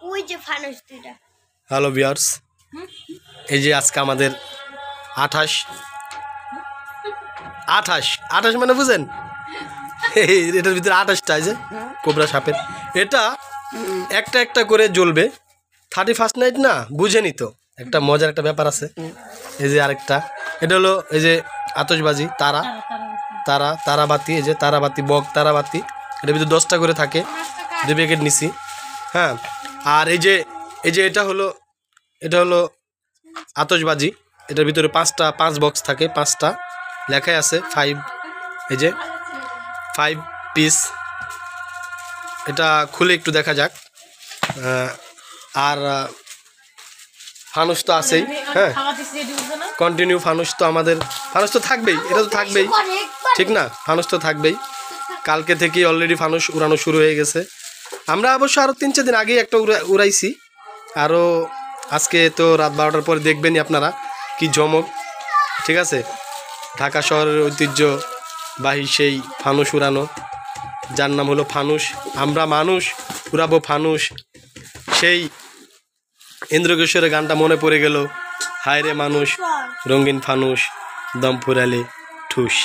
ওই যে ফানুস দুইটা। হ্যালো ভিউয়ার্স, এই যে আজকে আমাদের 28 মানে বুঝেন, এটার ভিতরে 28টা যে কোবরা সাপের, এটা একটা একটা করে জ্বলবে। 31st নাইট না, বুঝেনি তো, একটা মজার একটা ব্যাপার আছে। এই যে আরেকটা, এটা হলো এই যে আতশবাজি, তারাবাতি, এই যে তারাবাতি, বক তারাবাতি, এটার ভিতরে 10টা করে থাকে, 2 প্যাকেট নিছি। হ্যাঁ, আর এই যে এটা হলো আতশবাজি, এটার ভিতরে 5 বক্স থাকে, 5টা লেখাই আছে 5, এই যে 5 পিস। এটা খুলে একটু দেখা যাক। আর ফানুস তো আছেই, হ্যাঁ কন্টিনিউ ফানুস তো আমাদের, ফানুস তো থাকবেই, এটা তো থাকবেই, ঠিক না? ফানুস তো থাকবেই। কালকে থেকেই অলরেডি ফানুস উড়ানো শুরু হয়ে গেছে। আমরা অবশ্য আরও 3-4 দিন আগেই একটা উড়াইছি, আরও আজকে তো রাত 12টার পরে দেখবেনই আপনারা কি জমক, ঠিক আছে? ঢাকা শহরের ঐতিহ্যবাহী সেই ফানুস উড়ানো, যার নাম হলো ফানুস। আমরা মানুষ উড়াবো ফানুস। সেই ইন্দ্রকিশোরের গানটা মনে পড়ে গেল, হায় রে মানুষ রঙিন ফানুস, দম ফুরালে ঠুস।